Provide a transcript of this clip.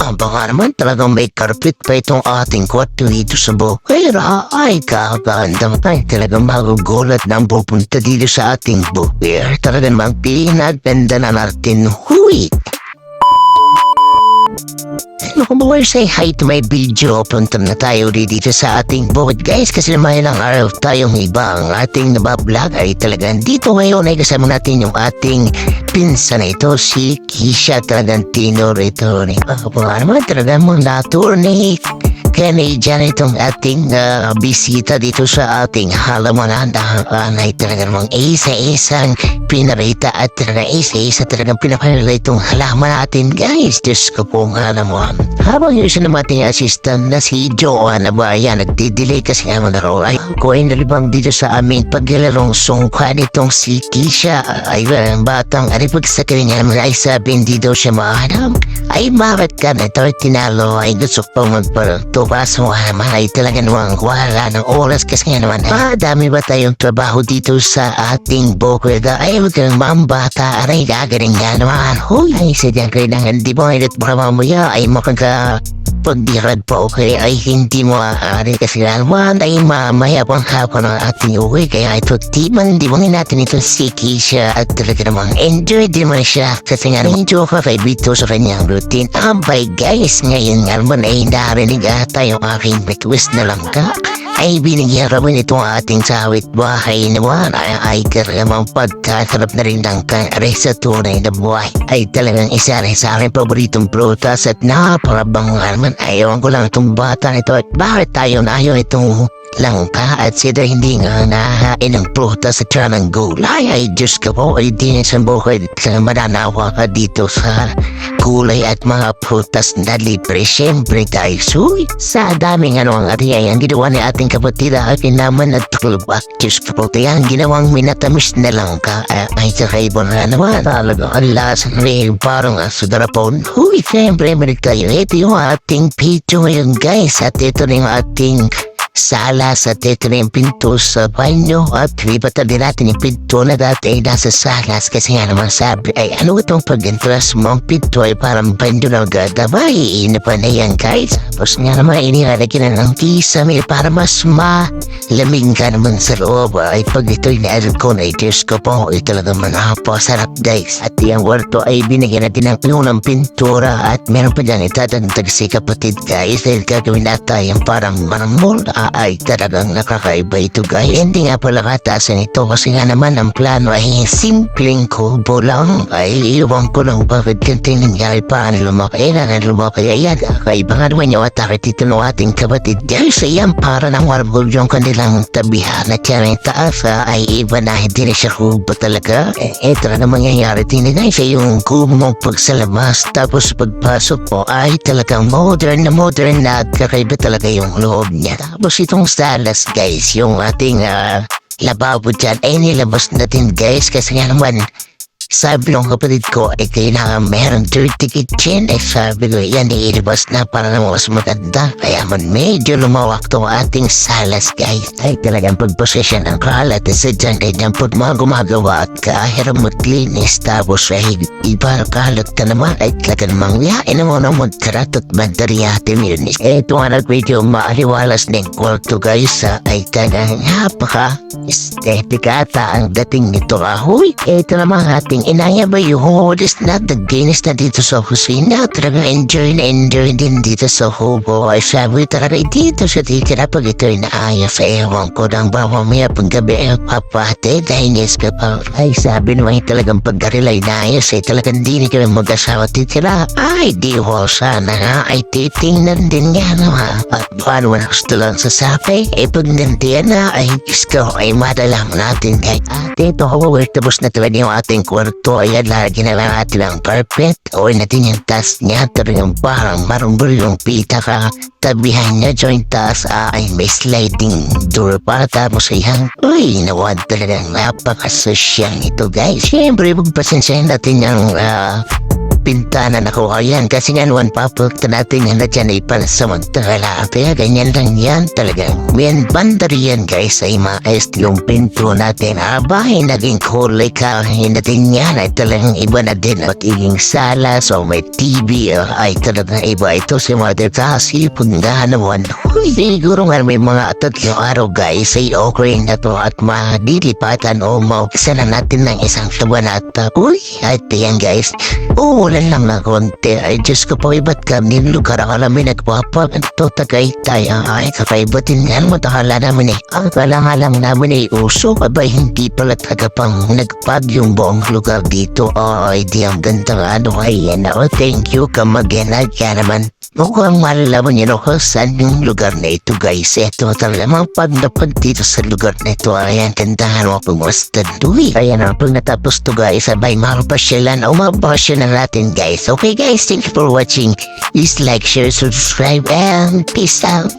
Baka naman talagang may karpet pa itong ating kwarto dito sa bukera. Ay, kakagandang tayo talagang magugulat ng pupunta dito sa ating bukera. Talagang magpinaganda na natin. Huy! Kung bawal say hi to my video, punta na tayo dito sa ating bukid guys, kasi may ilang araw tayong iba. Ang ating nabablog ay talagang dito ngayon ay kasama natin yung ating pinsan na ito, si Kisha Tragantino rito. Naman talagang mga tour ni Canadian itong ating bisita dito sa ating halamanan. Ay talagang mga isa-isang pinarita at talagang isa-isa talagang pinapalala itong halaman natin guys. Diyos ko pong alam mo. Habang yung isa naman ating assistant na si Joanna ba yan, nagdidelay kasi ang laro ay kuhay na libang dito sa aming paglalarong sungkan itong si Kisha. Ay walang batang aripag sa kanya ay sabihin di daw siya mahanap. Ay bakit ka na ito tinalo ay gusto pa magparto. Kaso naman ay talaga naman wala ng oras kasi nga naman dami ba tayong trabaho dito sa ating bukid. Ay huwag kang mambata aray gagaling nga naman. Huy ay sadyang kailangan di mo ay baka mamaya ay makaga pagdirad po ay hindi mo aari kasi naman ay mamaya pang hapon ang ating uwi. Kaya ito di mo natin ito si Kisha at talaga namang enjoy din mo siya kasi nga medyo kakaibito sa kanyang routine. Abay guys, ngayon nga naman ay narinig ata yung aking request na lang ka ay binigyan naman itong ating sawit bahay naman ay karamang pagkasarap na rin ng kare sa tunay na buhay. Ay talagang isa rin sa aking paboritong prutas at napakarabang naman. Ayaw ko lang itong bata nito at bakit tayo na ayaw itong langka at sila hindi nga nahain ng prutas at siya ng gulay. Ay Diyos ka po ay dinisang bukid sa mananawa ka dito sa gulay at mga prutas na libre. Siyempre tayo suy sa daming ang atiyay ang ginawa ni ating kapatid akin naman at tulba. Diyos ka po tayo ang ginawang minatamis na langka ay kakaiba na naman talaga ang lasa rin parang sudarapon. Huy siyempre manig tayo ito yung ating video ngayon guys at ito na yung ating sala sa teto na yung pinto sa banyo at ribatan din natin yung pinto na dati ay nasa salas kasi nga naman sabi ay ano itong pag-entras mo ang pinto ay parang banyo na gadabay ina pa na yan guys. Tapos nga naman inilalagyan na ng kisame para mas malamig ka naman sa loob ay pag ito'y na-aircon ay Diyos ko po ay talagang manapasarap guys. At yung warto ay binigyan natin ng unang pintura at meron pa dyan itatagtag si kapatid guys dahil gagawin natin yung parang marmol ay talagang nakakaiba ito guys. Hindi nga pala kataasan ito kasi nga naman ang plano ay simpleng kubo lang. Ay iwan ko lang bakit ganito nangyari paano lumaki na lumaki. Ayan kakaiba nga naman yung atake dito ng ating kapatid guys. Ayan para ng marble yung kanilang tabihan at yan ang taas ay iba na hindi na siya kubo talaga. Ito na mangyayari din guys ay yung kubo mong pagsalabas tapos pagpasok po ay talagang modern na at kakaiba talaga yung loob niya. Tapos itong salas guys, yung ating lababo dyan ay nilabas natin guys kasi nga naman sabi ng kapatid ko ay kailangan meron dirty kitchen ay sabi ko yan ilabas na para naman mas maganda kaya man medyo lumawak tong ating salas guys. Ay talagang pagposesyon ng kalat at sadyan ganyan pag mga gumagawa at kahirap maglinis tapos ay iba kalat ka naman ay talagang mangyain mo na magkarat at madariyatin yun. Ito nga nag-video maaliwalas ng kwarto guys ay talagang napaka estetika ata ang dating nito ahoy. Ito naman ating inaya ba yung holis na nagginis na dito sa kusina. Talagang enjoy din dito sa hubo. Ay sabi talaga dito sa titira pag ito'y naaya sa ewan ko nang ba mamaya paggabi ay papate dahil yes ka pa. Ay sabi naman talagang pagkarilay naayos ay talagang di na kami mag-asawa titira. Ay di ho sana nga ay titingnan din nga naman. At paano na gusto lang sasabi ay pag nandiyan na ay gusto ay madalang natin kay ate ito hawa tapos na talaga yung ating kwarto ay lagi na lang natin ang carpet o natin yung taas niya talagang parang marumble yung pita ka tabihan niya joint taas ay may sliding door para tapos ayan uy nawad talagang napakasosyal nito guys. Siyempre magpasensyahin natin yung pintanan ako. Ayan, kasi nga naman papunta natin yan na dyan ay pansamantala. Kaya ganyan lang yan talaga. Yan, banda yan guys ay maayos yung pinto natin. Bahay naging kulay kahin natin yan ay talagang iba na din. At iging sala, so may TV ay talagang iba. Ito si Mother kasi pundahan naman. Siguro nga may mga 3 araw guys ay okay na to at madilipatan o maukisa na natin ng isang kabanata. At yan guys, uulan lang na konti. Ay Diyos ko po, iba't kami lugar ako namin nagpapaganto tagay tayo. Ay kakaibatin nga mo takala namin akala nga lang namin uso. Abay hindi pala tagapang nagpag yung buong lugar dito. Ay di ang ganda nga yan ako. Thank you kamag-inag ka naman. Mukhang malalaman nyo kung saan yung lugar na ito guys. Ito talagang pag napag dito sa lugar na ito. Ayan, kandahan mo pumusta duwi. Ayan ang pag natapos to guys. Abay makapasyalan o mapasyalan natin guys. Okay guys, thank you for watching. Please like, share, subscribe, and peace out.